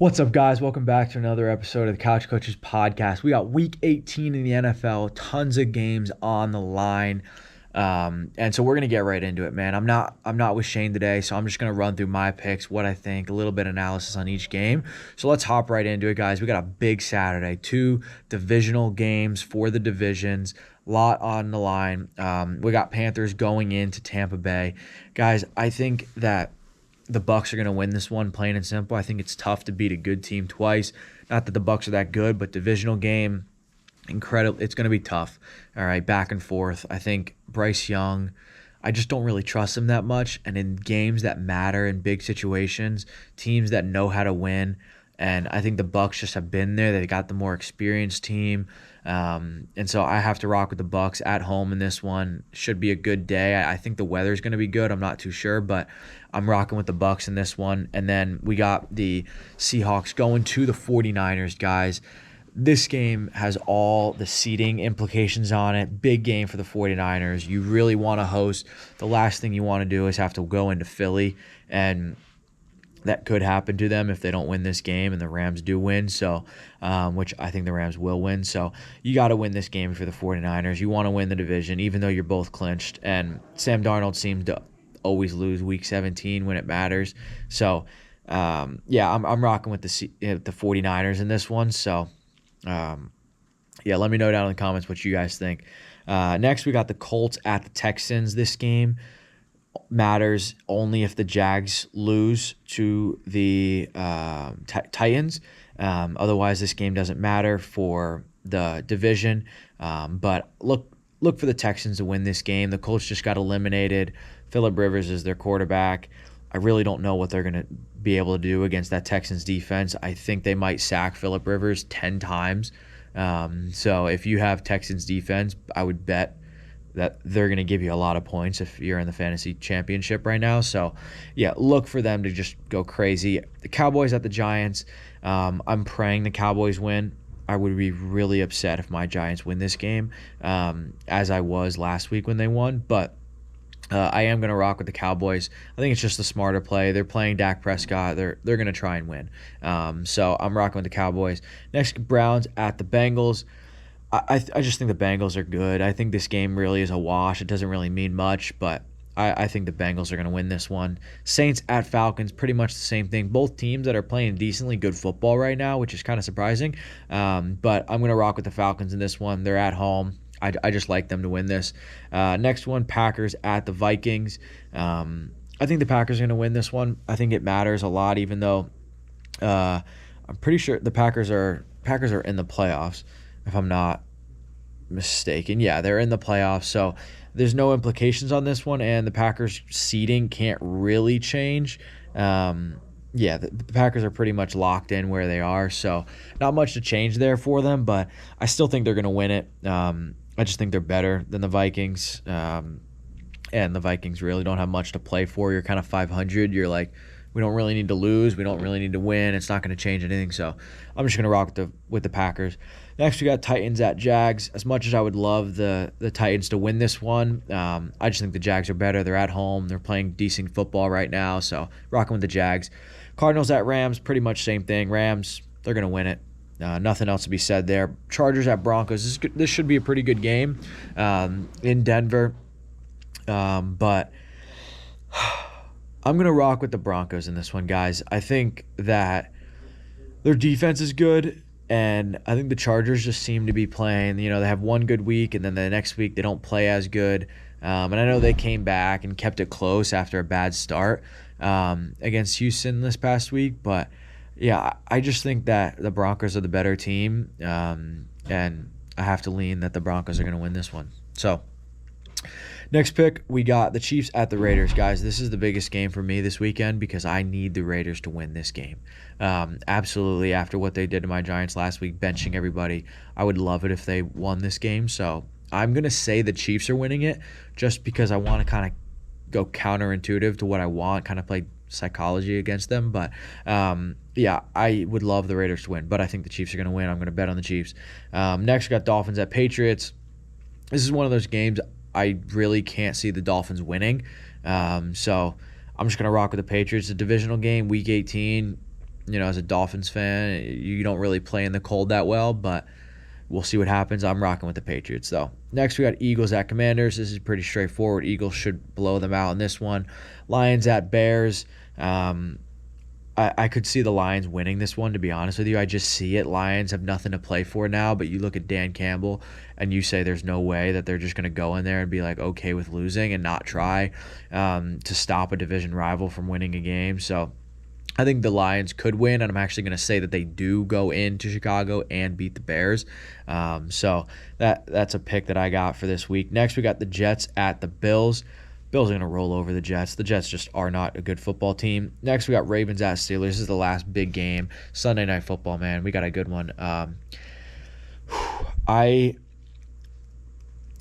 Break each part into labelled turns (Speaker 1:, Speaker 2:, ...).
Speaker 1: What's up, guys? Welcome back to another episode of the Couch Coaches Podcast. We got Week 18 in the NFL, tons of games on the line, and so we're gonna get right into it, man. I'm not with Shane today, so I'm just gonna run through my picks, what I think, a little bit of analysis on each game. So let's hop right into it, guys. We got a big Saturday, two divisional games for the divisions, a lot on the line. We got Panthers going into Tampa Bay, guys. I think that the Bucs are going to win this one, plain and simple. I think it's tough to beat a good team twice. Not that the Bucs are that good, but divisional game, incredible. It's going to be tough. All right, back and forth. I think Bryce Young, I just don't really trust him that much. And in games that matter, in big situations, teams that know how to win, and I think the Bucs just have been there. They got the more experienced team. And so I have to rock with the Bucs at home in this one. Should be a good day. I think the weather's going to be good. I'm not too sure, but I'm rocking with the Bucs in this one. And then we got the Seahawks going to the 49ers, guys. This game has all the seeding implications on it. Big game for the 49ers. You really want to host. The last thing you want to do is have to go into Philly, and that could happen to them if they don't win this game and the Rams do win. So, which I think the Rams will win. So you got to win this game for the 49ers. You want to win the division, even though you're both clinched. And Sam Darnold seems to always lose Week 17 when it matters. So, yeah, I'm rocking with the 49ers in this one. So, yeah, let me know down in the comments what you guys think. Next, we got the Colts at the Texans. This game matters only if the Jags lose to the Titans. Otherwise, this game doesn't matter for the division. But look for the Texans to win this game. The Colts just got eliminated. Phillip Rivers is their quarterback. I really don't know what they're going to be able to do against that Texans defense. I think they might sack Phillip Rivers 10 times. So if you have Texans defense, I would bet that they're going to give you a lot of points if you're in the fantasy championship right now. So, yeah, look for them to just go crazy. The Cowboys at the Giants, I'm praying the Cowboys win. I would be really upset if my Giants win this game, as I was last week when they won. But I am going to rock with the Cowboys. I think it's just the smarter play. They're playing Dak Prescott. They're going to try and win. So I'm rocking with the Cowboys. Next, Browns at the Bengals. I just think the Bengals are good. I think this game really is a wash. It doesn't really mean much, but I think the Bengals are going to win this one. Saints at Falcons, pretty much the same thing. Both teams that are playing decently good football right now, which is kind of surprising. But I'm going to rock with the Falcons in this one. They're at home. I just like them to win this. Next one, Packers at the Vikings. I think the Packers are going to win this one. I think it matters a lot, even though I'm pretty sure the Packers are in the playoffs, if I'm not mistaken. Yeah, they're in the playoffs, so there's no implications on this one, and the Packers' seeding can't really change. Yeah, the Packers are pretty much locked in where they are, so not much to change there for them, but I still think they're going to win it. I just think they're better than the Vikings, and the Vikings really don't have much to play for. You're kind of 500. You're like, we don't really need to lose. We don't really need to win. It's not going to change anything. So I'm just going to rock with the Packers. Next, we got Titans at Jags. As much as I would love the Titans to win this one, I just think the Jags are better. They're at home. They're playing decent football right now. So rocking with the Jags. Cardinals at Rams, pretty much same thing. Rams, they're going to win it. Nothing else to be said there. Chargers at Broncos. This should be a pretty good game in Denver. But I'm going to rock with the Broncos in this one, guys. I think that their defense is good, and I think the Chargers just seem to be playing. They have one good week, and then the next week they don't play as good. And I know they came back and kept it close after a bad start against Houston this past week. But, yeah, I just think that the Broncos are the better team, and I have to lean that the Broncos are going to win this one. So, next pick, we got the Chiefs at the Raiders. Guys, this is the biggest game for me this weekend because I need the Raiders to win this game. Absolutely, after what they did to my Giants last week, benching everybody, I would love it if they won this game. So I'm going to say the Chiefs are winning it just because I want to kind of go counterintuitive to what I want, kind of play psychology against them. But, yeah, I would love the Raiders to win, but I think the Chiefs are going to win. I'm going to bet on the Chiefs. Next, we got Dolphins at Patriots. This is one of those games I really can't see the Dolphins winning. So I'm just going to rock with the Patriots. A divisional game, Week 18. as a Dolphins fan, you don't really play in the cold that well, but we'll see what happens. I'm rocking with the Patriots, though. Next, we got Eagles at Commanders. This is pretty straightforward. Eagles should blow them out in this one. Lions at Bears. I could see the Lions winning this one, to be honest with you. I just see it. Lions have nothing to play for now, but you look at Dan Campbell and you say there's no way that they're just going to go in there and be like okay with losing and not try to stop a division rival from winning a game. So I think the Lions could win, and I'm actually going to say that they do go into Chicago and beat the Bears. So that's a pick that I got for this week. Next, we got the Jets at the Bills. Bills are going to roll over the Jets. The Jets just are not a good football team. Next, we got Ravens at Steelers. This is the last big game. Sunday Night Football, man. We got a good one.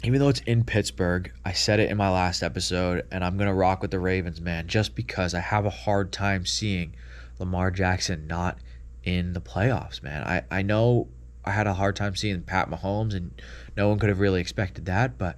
Speaker 1: Even though it's in Pittsburgh, I said it in my last episode, and I'm going to rock with the Ravens, man, just because I have a hard time seeing Lamar Jackson not in the playoffs, man. I know I had a hard time seeing Pat Mahomes, and no one could have really expected that, but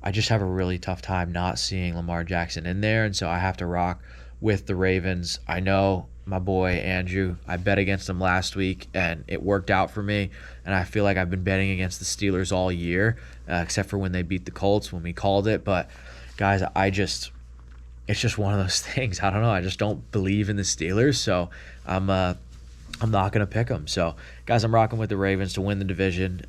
Speaker 1: I just have a really tough time not seeing Lamar Jackson in there, and so I have to rock with the Ravens. I know my boy Andrew, I bet against him last week, and it worked out for me, and I feel like I've been betting against the Steelers all year, except for when they beat the Colts when we called it. But, guys, it's just one of those things. I don't know. I just don't believe in the Steelers, so I'm not going to pick them. So, guys, I'm rocking with the Ravens to win the division.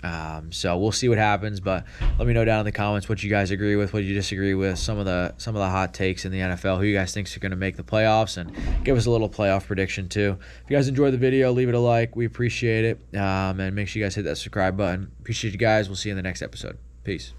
Speaker 1: So we'll see what happens, but let me know down in the comments what you guys agree with, what you disagree with, some of the hot takes in the NFL, who you guys think are going to make the playoffs, and give us a little playoff prediction too. If you guys enjoyed the video, leave it a like. We appreciate it. And make sure you guys hit that subscribe button. Appreciate you guys. We'll see you in the next episode. Peace.